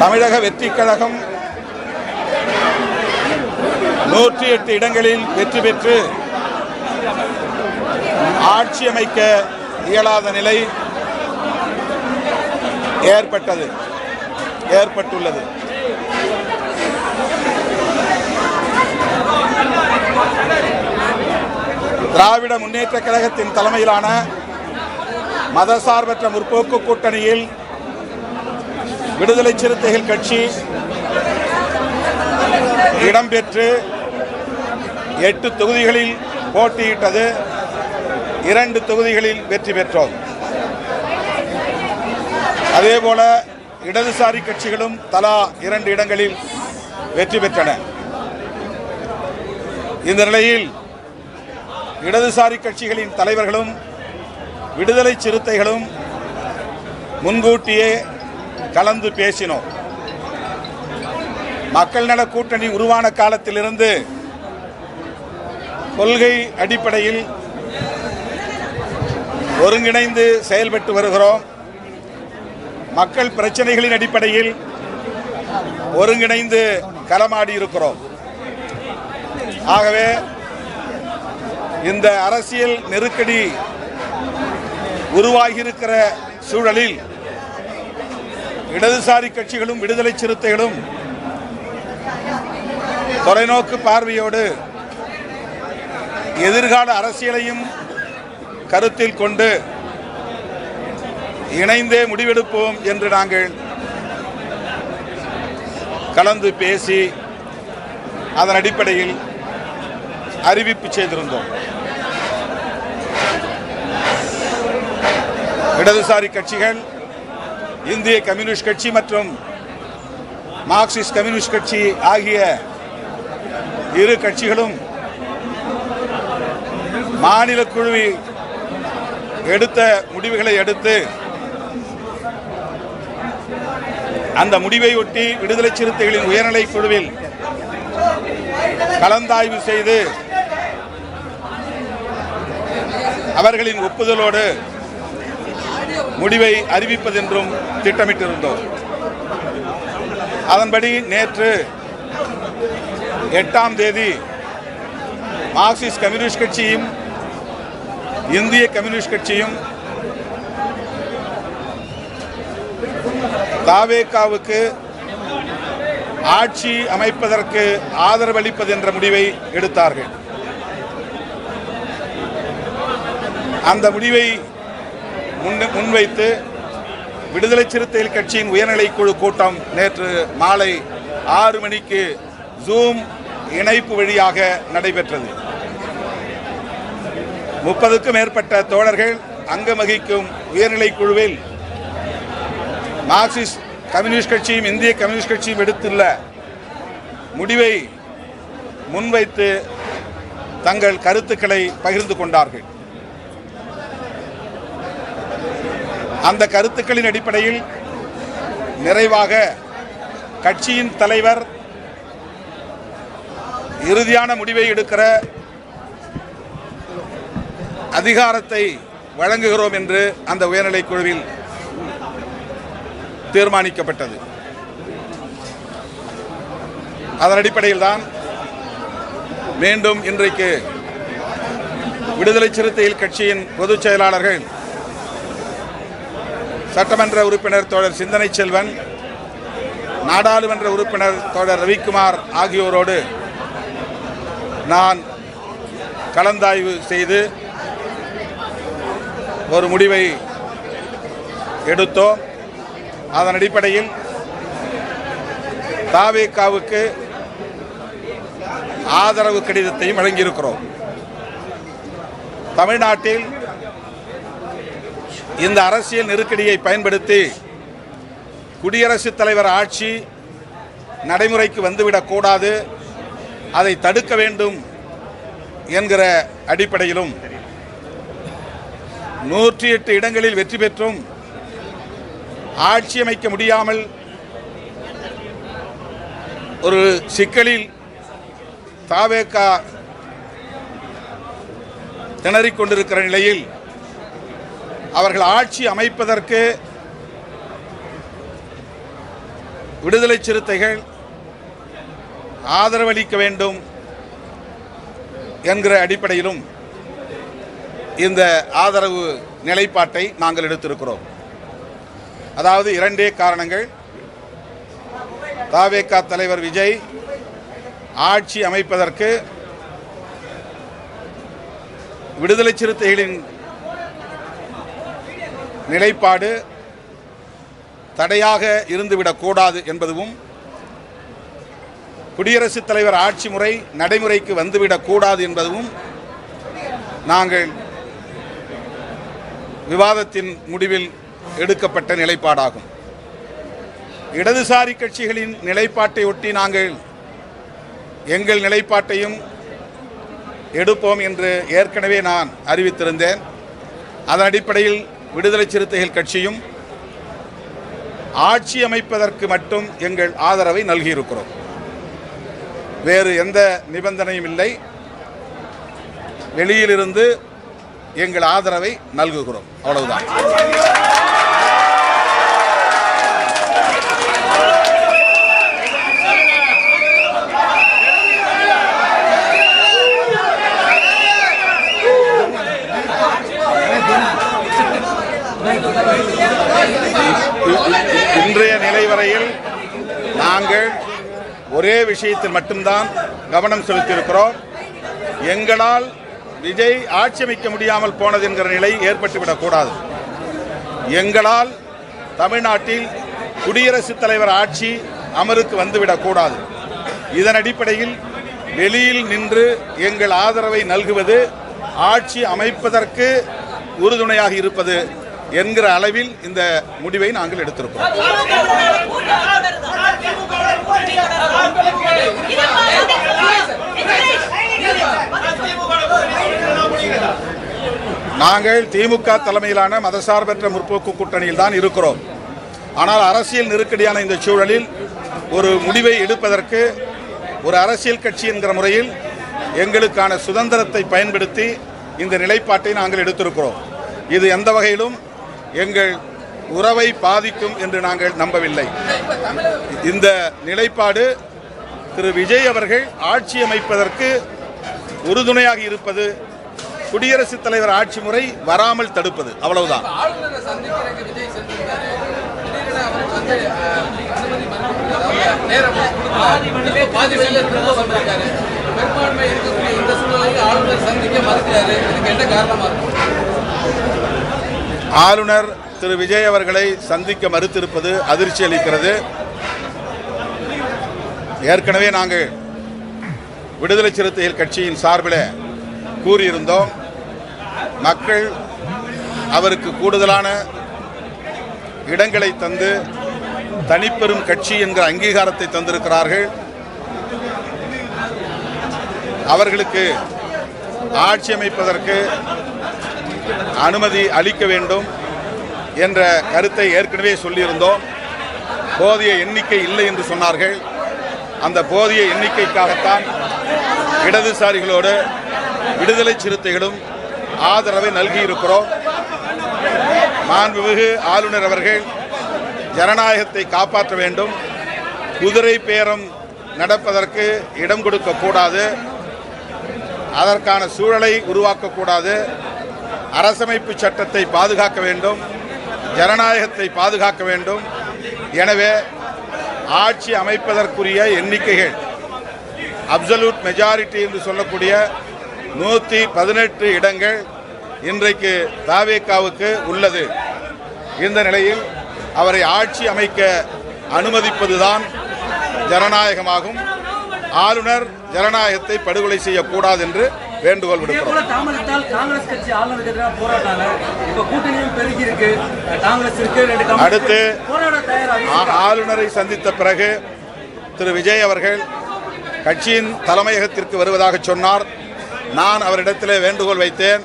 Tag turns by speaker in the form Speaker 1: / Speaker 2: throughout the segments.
Speaker 1: தமிழக வெற்றி கழகம் 108 இடங்களில் வெற்றி பெற்று ஆட்சி அமைக்க இயலாத நிலை ஏற்பட்டுள்ளது. திராவிட முன்னேற்றக் கழகத்தின் தலைமையிலான மதசார்பற்ற முற்போக்கு கூட்டணியில் விடுதலை சிறுத்தைகள் கட்சி இடம்பெற்று 8 தொகுதிகளில் போட்டியிட்டது. 2 தொகுதிகளில் வெற்றி பெற்றோம். அதேபோல இடதுசாரி கட்சிகளும் தலா 2 இடங்களில் வெற்றி பெற்றன. இந்த நிலையில் இடதுசாரி கட்சிகளின் தலைவர்களும் விடுதலை சிறுத்தைகளும் முன்கூட்டியே கலந்து பேசினோம். மக்கள் நல கூட்டணி உருவான காலத்திலிருந்து கொள்கை அடிப்படையில் ஒருங்கிணைந்து செயல்பட்டு வருகிறோம். மக்கள் பிரச்சனைகளின் அடிப்படையில் ஒருங்கிணைந்து களமாடி இருக்கிறோம். ஆகவே இந்த அரசியல் நெருக்கடி உருவாகியிருக்கிற சூழலில் இடதுசாரி கட்சிகளும் விடுதலை சிறுத்தைகளும் தொலைநோக்கு பார்வையோடு எதிர்கால அரசியலையும் கருத்தில் கொண்டு இணைந்தே முடிவெடுப்போம் என்று நாங்கள் கலந்து பேசி அதன் அடிப்படையில் அறிவிப்பு செய்திருந்தோம். இடதுசாரி கட்சிகள் இந்திய கம்யூனிஸ்ட் கட்சி மற்றும் மார்க்சிஸ்ட் கம்யூனிஸ்ட் கட்சி ஆகிய இரு கட்சிகளும் மாநில குழுவில் எடுத்த முடிவுகளை அடுத்து அந்த முடிவை ஒட்டி விடுதலை சிறுத்தைகளின் உயர்நிலை குழுவில் கலந்தாய்வு செய்து அவர்களின் ஒப்புதலோடு முடிவை அறிவிப்பதென்றும் திட்டமிட்டிருந்தோம். அதன்படி நேற்று 8ஆம் தேதி மார்க்சிஸ்ட் கம்யூனிஸ்ட் கட்சியும் இந்திய கம்யூனிஸ்ட் கட்சியும் தாவேகாவுக்கு ஆட்சி அமைப்பதற்கு ஆதரவளிப்பது என்ற முடிவை எடுத்தார்கள். அந்த முடிவை முன்வைத்து விடுதலை சிறுத்தைகள் கட்சியின் உயர்நிலை குழு கூட்டம் நேற்று மாலை 6 மணிக்கு ஜூம் இணைப்பு வழியாக நடைபெற்றது. 30க்கும் மேற்பட்ட தோழர்கள் அங்கம் வகிக்கும் உயர்நிலை குழுவில் மார்க்சிஸ்ட் கம்யூனிஸ்ட் கட்சியும் இந்திய கம்யூனிஸ்ட் கட்சியும் எடுத்துள்ள முடிவை முன்வைத்து தங்கள் கருத்துக்களை பகிர்ந்து கொண்டார்கள். அந்த கருத்துக்களின் அடிப்படையில் நிறைவாக கட்சியின் தலைவர் இறுதியான முடிவை எடுக்கிற அதிகாரத்தை வழங்குகிறோம் என்று அந்த உயர்நிலை குழுவில் தீர்மானிக்கப்பட்டது. அதன் அடிப்படையில் தான் மீண்டும் இன்றைக்கு விடுதலை சிறுத்தைகள் கட்சியின் பொதுச் செயலாளர்கள் சட்டமன்ற உறுப்பினர் தோழர் சிந்தனை செல்வன், நாடாளுமன்ற உறுப்பினர் தோழர் ரவிக்குமார் ஆகியோரோடு நான் கலந்தாய்வு செய்து ஒரு முடிவை எடுத்தோம். அதன் அடிப்படையில் தாவேகாவுக்கு ஆதரவு கடிதத்தையும் வழங்கியிருக்கிறோம். தமிழ்நாட்டில் இந்த அரசியல் நெருக்கடியை பயன்படுத்தி குடியரசுத் தலைவர் ஆட்சி நடைமுறைக்கு வந்துவிடக்கூடாது, அதை தடுக்க வேண்டும் என்கிற அடிப்படையிலும் 108 இடங்களில் வெற்றி பெற்றும் ஆட்சி அமைக்க முடியாமல் ஒரு சிக்கலில் தாவேகா திணறிக் கொண்டிருக்கிற நிலையில் அவர்கள் ஆட்சி அமைப்பதற்கு விடுதலை சிறுத்தைகள் ஆதரவளிக்க வேண்டும் என்கிற அடிப்படையிலும் இந்த ஆதரவு நிலைப்பாட்டை நாங்கள் எடுத்திருக்கிறோம். அதாவது இரண்டே காரணங்கள். தவேக தலைவர் விஜய் ஆட்சி அமைப்பதற்கு விடுதலை சிறுத்தைகளின் நிலைப்பாடு தடையாக இருந்துவிடக்கூடாது என்பதும், குடியரசுத் தலைவர் ஆட்சி முறை நடைமுறைக்கு வந்துவிடக்கூடாது என்பதும் நாங்கள் விவாதத்தின் முடிவில் எடுக்கப்பட்ட நிலைப்பாடாகும். இடதுசாரி கட்சிகளின் நிலைப்பாட்டை ஒட்டி நாங்கள் எங்கள் நிலைப்பாட்டையும் எடுப்போம் என்று ஏற்கனவே நான் அறிவித்திருந்தேன். அதன் அடிப்படையில் விடுதலை சிறுத்தைகள் கட்சியும் ஆட்சி அமைப்பதற்கு மட்டும் எங்கள் ஆதரவை நல்கியிருக்கிறோம். வேறு எந்த நிபந்தனையும் இல்லை. வெளியிலிருந்து எங்கள் ஆதரவை நல்குகிறோம், அவ்வளவுதான். இன்றைய நிலை வரையில் நாங்கள் ஒரே விஷயத்தில் மட்டும்தான் கவனம் செலுத்தியிருக்கிறோம். எங்களால் விஜய் ஆட்சி அமைக்க முடியாமல் போனது என்கிற நிலை ஏற்பட்டுவிடக்கூடாது. எங்களால் தமிழ்நாட்டில் குடியரசுத் தலைவர் ஆட்சி அமலுக்கு வந்துவிடக்கூடாது. இதன் அடிப்படையில் வெளியில் நின்று எங்கள் ஆதரவை நல்குவது ஆட்சி அமைப்பதற்கு உறுதுணையாக இருப்பது என்கிற அளவில் இந்த முடிவை நாங்கள் எடுத்திருக்கிறோம். நாங்கள் திமுக தலைமையிலான மதசார்பற்ற முற்போக்கு கூட்டணியில் தான் இருக்கிறோம். ஆனால் அரசியல் நெருக்கடியான இந்த சூழலில் ஒரு முடிவை எடுப்பதற்கு ஒரு அரசியல் கட்சி என்கிற முறையில் எங்களுக்கான சுதந்திரத்தை பயன்படுத்தி இந்த நிலைப்பாட்டை நாங்கள் எடுத்திருக்கிறோம். இது எந்த வகையிலும் எங்கள் உறவை பாதிக்கும் என்று நாங்கள் நம்பவில்லை. இந்த நிலைப்பாடு திரு விஜய் அவர்கள் ஆட்சி அமைப்பதற்கு உறுதுணையாக இருப்பது, குடியரசுத் தலைவர் ஆட்சி முறை வராமல் தடுப்பது, அவ்வளவுதான். ஆளுநர் திரு விஜய் அவர்களை சந்திக்க மறுத்திருப்பது அதிர்ச்சி அளிக்கிறது. ஏற்கனவே நாங்கள் விடுதலை சிறுத்தைகள் கட்சியின் சார்பில் கூறியிருந்தோம். மக்கள் அவருக்கு கூடுதலான இடங்களை தந்து தனிப்பெரும் கட்சி என்கிற அங்கீகாரத்தை தந்திருக்கிறார்கள். அவர்களுக்கு ஆட்சி அமைப்பதற்கு அனுமதி அளிக்க வேண்டும் என்ற கருத்தை ஏற்கனவே சொல்லியிருந்தோம். போதிய எண்ணிக்கை இல்லை என்று சொன்னார்கள். அந்த போதிய எண்ணிக்கைக்காகத்தான் இடதுசாரிகளோடு விடுதலை சிறுத்தைகளும் ஆதரவை நல்கியிருக்கிறோம். மாண்புமிகு ஆளுநர் அவர்கள் ஜனநாயகத்தை காப்பாற்ற வேண்டும். குதிரை பேரம் நடப்பதற்கு இடம் கொடுக்கக்கூடாது. அதற்கான சூழலை உருவாக்கக்கூடாது. அரசமைப்பு சட்டத்தை பாதுகாக்க வேண்டும். ஜனநாயகத்தை பாதுகாக்க வேண்டும். எனவே ஆட்சி அமைப்பதற்குரிய எண்ணிக்கைகள் அப்சல்யூட் மெஜாரிட்டி என்று சொல்லக்கூடிய 118 இடங்கள் இன்றைக்கு தவேகாவுக்கு உள்ளது. இந்த நிலையில் அவரை ஆட்சி அமைக்க அனுமதிப்பதுதான் ஜனநாயகமாகும். ஆளுநர் ஜனநாயகத்தை படுகொலை செய்யக்கூடாது என்று வேண்டுகோள் விடுக்கிறோம். அடுத்து ஆளுநரை சந்தித்த பிறகு திரு விஜய் அவர்கள் கட்சியின் தலைமையகத்திற்கு வருவதாக சொன்னார். நான் அவரிடத்தில் வேண்டுகோள் வைத்தேன்,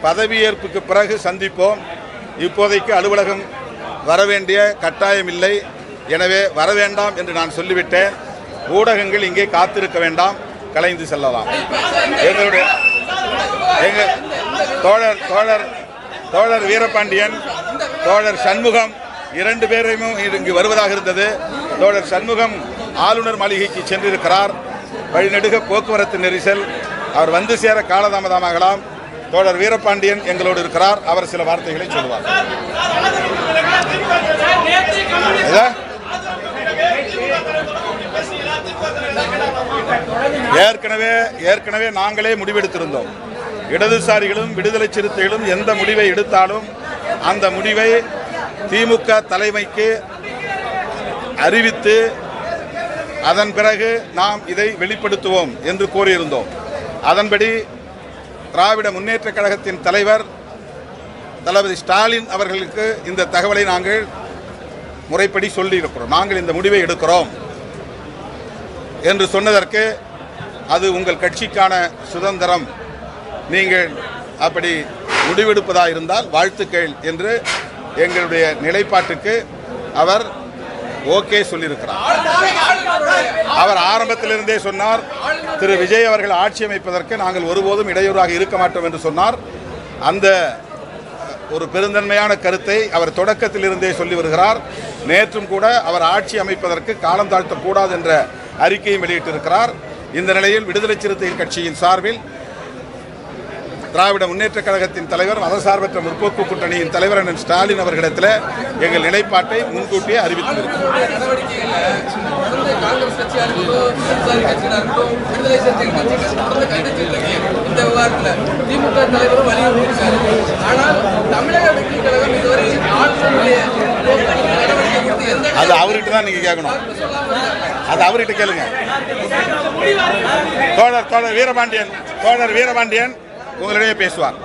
Speaker 1: பதவியேற்புக்கு பிறகு சந்திப்போம், இப்போதைக்கு அலுவலகம் வரவேண்டிய கட்டாயம் இல்லை, எனவே வரவேண்டாம் என்று நான் சொல்லிவிட்டேன். ஊடகங்கள் இங்கே காத்திருக்க வேண்டாம், கலைந்து செல்லலாம். எங்களுடைய தோழர் வீரபாண்டியன், தோழர் சண்முகம் 2 பேரையும் இங்கு வருவதாக இருந்தது. தோழர் சண்முகம் ஆளுநர் மாளிகைக்கு சென்றிருக்கிறார். வழிநெடுக போக்குவரத்து நெரிசல், அவர் வந்து சேர காலதாமதமாகலாம். தோழர் வீரபாண்டியன் எங்களோடு இருக்கிறார், அவர் சில வார்த்தைகளை சொல்லுவார். ஏற்கனவே நாங்களே முடிவெடுத்திருந்தோம். இடதுசாரிகளும் விடுதலை சிறுத்தைகளும் எந்த முடிவை எடுத்தாலும் அந்த முடிவை திமுக தலைமைக்கு அறிவித்து அதன் பிறகு நாம் இதை வெளிப்படுத்துவோம் என்று கூறியிருந்தோம். அதன்படி திராவிட முன்னேற்ற கழகத்தின் தலைவர் தளபதி ஸ்டாலின் அவர்களுக்கு இந்த தகவலை நாங்கள் முறைப்படி சொல்லியிருக்கிறோம். நாங்கள் இந்த முடிவை எடுக்கிறோம் என்று சொன்னதற்கு அது உங்கள் கட்சிக்கான சுதந்திரம், நீங்கள் அப்படி முடிவெடுப்பதாக இருந்தால் வாழ்த்துக்கள் என்று எங்களுடைய நிலைப்பாட்டுக்கு அவர் ஓகே சொல்லியிருக்கிறார். அவர் ஆரம்பத்திலிருந்தே சொன்னார், திரு விஜய் அவர்கள் ஆட்சி அமைப்பதற்கு நாங்கள் ஒருபோதும் இடையூறாக இருக்க மாட்டோம் என்று சொன்னார். அந்த ஒரு பெருந்தன்மையான கருத்தை அவர் தொடக்கத்திலிருந்தே சொல்லி வருகிறார். நேற்றும் கூட அவர் ஆட்சி அமைப்பதற்கு காலம் தாழ்த்தக்கூடாது என்ற அறிக்கையும் வெளியிட்டிருக்கிறார். இந்த நிலையில் விடுதலை சிறுத்தைகள் கட்சியின் சார்பில் திராவிட முன்னேற்ற கழகத்தின் தலைவர், மதசார்பற்ற முற்போக்கு கூட்டணியின் தலைவர் அண்ணன் ஸ்டாலின் அவர்களிடத்தில் எங்கள் நிலைப்பாட்டை முன்கூட்டியே அறிவித்திருக்கிறோம். அது அவர்கிட்ட தான் நீங்க கேட்கணும், அது அவர்கிட்ட கேளுங்க. தோழர் வீரபாண்டியன் உங்களிடையே பேசுவார்.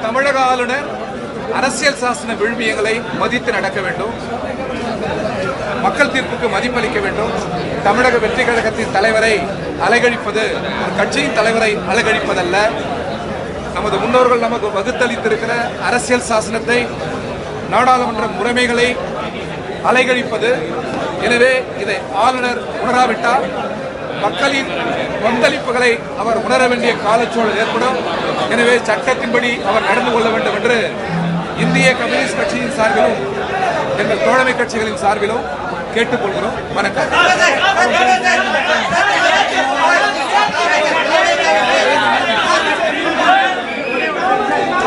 Speaker 2: தமிழக ஆளுநர் அரசியல் சாசன விழுமியங்களை மதித்து நடக்க வேண்டும், மக்கள் தீர்ப்புக்கு மதிப்பளிக்க வேண்டும். தமிழக வெற்றி கழகத்தின் தலைவரை அலைகழிப்பது ஒரு கட்சியின் தலைவரை அலைகழிப்பதல்ல. நமது முன்னோர்கள் நமக்கு வகுத்தளித்திருக்கிற அரசியல் சாசனத்தை, நாடாளுமன்ற முறைமைகளை அலைகழிப்பது. எனவே இதை ஆளுநர் உணராவிட்டால் மக்களின் கொந்தளிப்புகளை அவர் உணர வேண்டிய காலச்சூழல் ஏற்படும். எனவே சட்டத்தின்படி அவர் நடந்து கொள்ள வேண்டும் என்று இந்திய கம்யூனிஸ்ட் கட்சியின் சார்பிலும் எங்கள் தோழமை கட்சிகளின் சார்பிலும் கேட்டுக்கொள்கிறோம். வணக்கம்.